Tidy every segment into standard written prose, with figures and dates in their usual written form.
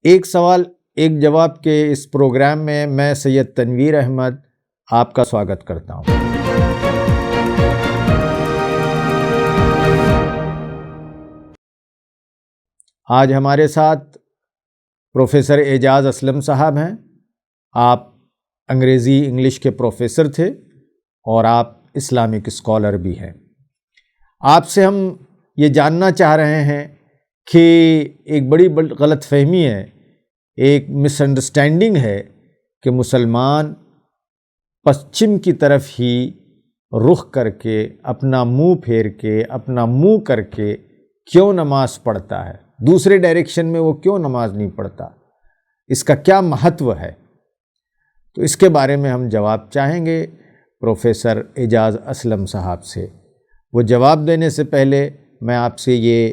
ایک سوال ایک جواب کے اس پروگرام میں سید تنویر احمد آپ کا سواگت کرتا ہوں۔ آج ہمارے ساتھ پروفیسر اعجاز اسلم صاحب ہیں۔ آپ انگریزی انگلش کے پروفیسر تھے اور آپ اسلامک اسکالر بھی ہیں۔ آپ سے ہم یہ جاننا چاہ رہے ہیں کہ ایک بڑی غلط فہمی ہے، ایک مس انڈرسٹینڈنگ ہے کہ مسلمان پشچم کی طرف ہی رخ کر کے، اپنا منہ پھیر کے، اپنا منہ کر کے کیوں نماز پڑھتا ہے، دوسرے ڈائریکشن میں وہ کیوں نماز نہیں پڑھتا، اس کا کیا مہتو ہے؟ تو اس کے بارے میں ہم جواب چاہیں گے پروفیسر اعجاز اسلم صاحب سے۔ وہ جواب دینے سے پہلے میں آپ سے یہ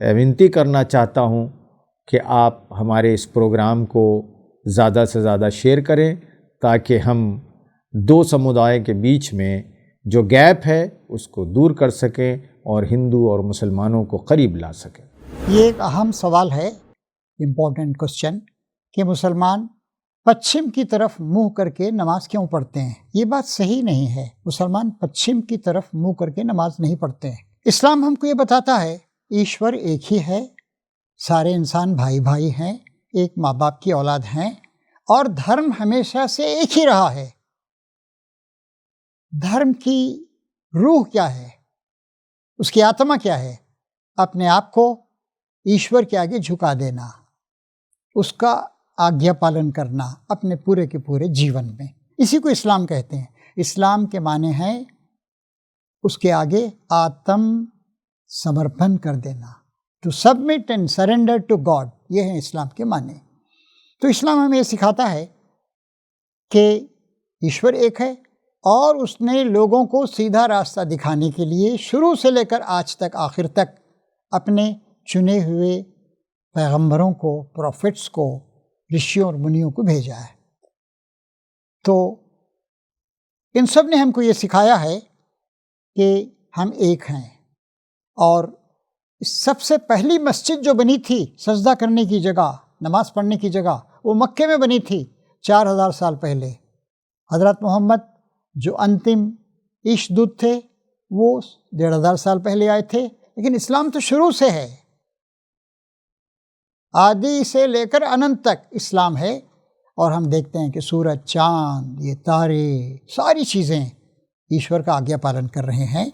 ونتی کرنا چاہتا ہوں کہ آپ ہمارے اس پروگرام کو زیادہ سے زیادہ شیئر کریں تاکہ ہم دو سمودائے کے بیچ میں جو گیپ ہے اس کو دور کر سکیں اور ہندو اور مسلمانوں کو قریب لا سکیں۔ یہ ایک اہم سوال ہے، امپورٹنٹ کوسچن، کہ مسلمان پچھم کی طرف منہ کر کے نماز کیوں پڑھتے ہیں؟ یہ بات صحیح نہیں ہے۔ مسلمان پچھم کی طرف منہ کر کے نماز نہیں پڑھتے ہیں۔ اسلام ہم کو یہ بتاتا ہے ایشور ایک ہی ہے، سارے انسان بھائی بھائی ہیں، ایک ماں باپ کی اولاد ہیں، اور دھرم ہمیشہ سے ایک ہی رہا ہے۔ دھرم کی روح کیا ہے، اس کی آتما کیا ہے؟ اپنے آپ کو ایشور کے آگے جھکا دینا، اس کا آگیا پالن کرنا اپنے پورے کے پورے جیون میں، اسی کو اسلام کہتے ہیں۔ اسلام کے معنی ہیں اس کے آگے آتم سمرپن کر دینا، to submit and surrender to God, یہ ہیں اسلام کے معنی۔ تو اسلام ہمیں یہ سکھاتا ہے کہ ایشور ایک ہے، اور اس نے لوگوں کو سیدھا راستہ دکھانے کے لیے شروع سے لے کر آج تک آخر تک اپنے چنے ہوئے پیغمبروں کو، پروفٹس کو، رشیوں اور منیوں کو بھیجا ہے۔ تو ان سب نے ہم کو یہ سکھایا ہے کہ ہم ایک ہیں، اور سب سے پہلی مسجد جو بنی تھی سجدہ کرنے کی جگہ، نماز پڑھنے کی جگہ، وہ مکے میں بنی تھی 4000 سال پہلے۔ حضرت محمد جو انتم عیش دودھ تھے وہ 1500 سال پہلے آئے تھے، لیکن اسلام تو شروع سے ہے، آدی سے لے کر اننت تک اسلام ہے۔ اور ہم دیکھتے ہیں کہ سورج، چاند، یہ تارے، ساری چیزیں ایشور کا آگیا پالن کر رہے ہیں،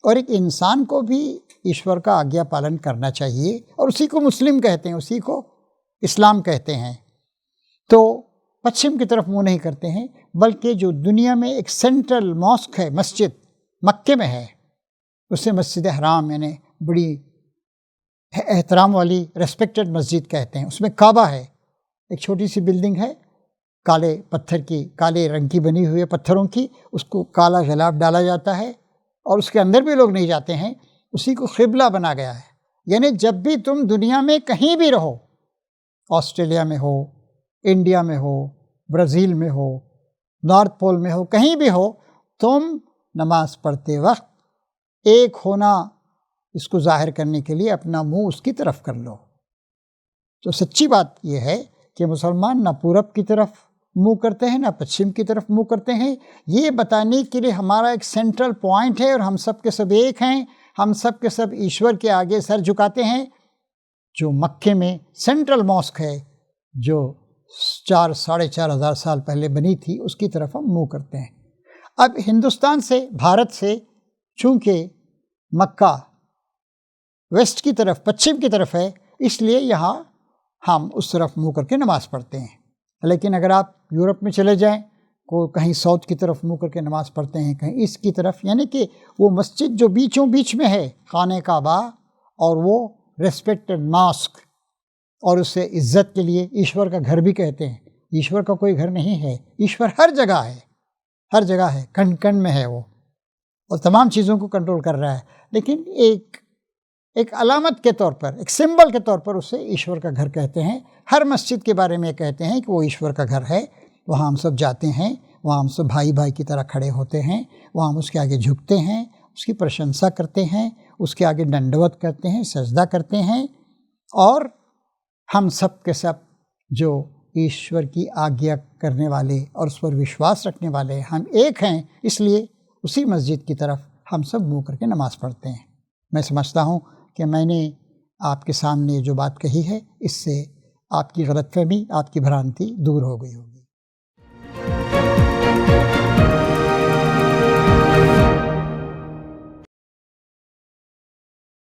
اور ایک انسان کو بھی ایشور کا آگیا پالن کرنا چاہیے، اور اسی کو مسلم کہتے ہیں، اسی کو اسلام کہتے ہیں۔ تو پچھم کی طرف منہ نہیں کرتے ہیں، بلکہ جو دنیا میں ایک سینٹرل ماسک ہے، مسجد مکے میں ہے، اسے مسجد حرام یعنی بڑی احترام والی ریسپیکٹڈ مسجد کہتے ہیں۔ اس میں کعبہ ہے، ایک چھوٹی سی بلڈنگ ہے، کالے پتھر کی، کالے رنگ کی بنی ہوئی ہے، پتھروں کی، اس کو کالا غلاف ڈالا جاتا ہے، اور اس کے اندر بھی لوگ نہیں جاتے ہیں، اسی کو قبلہ بنا گیا ہے۔ یعنی جب بھی تم دنیا میں کہیں بھی رہو، آسٹریلیا میں ہو، انڈیا میں ہو، برازیل میں ہو، نارتھ پول میں ہو، کہیں بھی ہو، تم نماز پڑھتے وقت ایک ہونا اس کو ظاہر کرنے کے لیے اپنا منہ اس کی طرف کر لو۔ تو سچی بات یہ ہے کہ مسلمان نہ پورب کی طرف منہ کرتے ہیں، نہ پچھم کی طرف منہ کرتے ہیں۔ یہ بتانے کے لیے ہمارا ایک سینٹرل پوائنٹ ہے، اور ہم سب کے سب ایک ہیں، ہم سب کے سب ایشور کے آگے سر جھکاتے ہیں۔ جو مکے میں سینٹرل ماسک ہے، جو 4,500 سال پہلے بنی تھی، اس کی طرف ہم منہ کرتے ہیں۔ اب ہندوستان سے، بھارت سے، چونکہ مکہ ویسٹ کی طرف، پچھم کی طرف ہے، اس لیے یہاں ہم اس طرف منہ کر کے نماز پڑھتے ہیں۔ لیکن اگر آپ یورپ میں چلے جائیں، کہیں ساؤتھ کی طرف منہ کر کے نماز پڑھتے ہیں، کہیں ایسٹ کی طرف، یعنی کہ وہ مسجد جو بیچوں بیچ میں ہے، خانہ کعبہ، اور وہ ریسپیکٹڈ ماسک، اور اسے عزت کے لیے ایشور کا گھر بھی کہتے ہیں۔ ایشور کا کوئی گھر نہیں ہے، ایشور ہر جگہ ہے، ہر جگہ ہے، کن کن میں ہے وہ، اور تمام چیزوں کو کنٹرول کر رہا ہے، لیکن ایک علامت کے طور پر، ایک سمبل کے طور پر اسے ایشور کا گھر کہتے ہیں۔ ہر مسجد کے بارے میں کہتے ہیں کہ وہ ایشور کا گھر ہے، وہاں ہم سب جاتے ہیں، وہاں ہم سب بھائی بھائی کی طرح کھڑے ہوتے ہیں، وہاں ہم اس کے آگے جھکتے ہیں، اس کی پرشنسا کرتے ہیں، اس کے آگے ڈنڈوت کرتے ہیں، سجدہ کرتے ہیں، اور ہم سب کے سب جو ایشور کی آگیا کرنے والے اور اس پر وشواس رکھنے والے ہم ایک ہیں، اس لیے اسی مسجد کی طرف ہم سب منہ کر کے نماز پڑھتے ہیں۔ میں سمجھتا ہوں کہ میں نے آپ کے سامنے جو بات کہی ہے اس سے آپ کی غلط فہمی، آپ کی بھرانتی دور ہو گئی ہوگی۔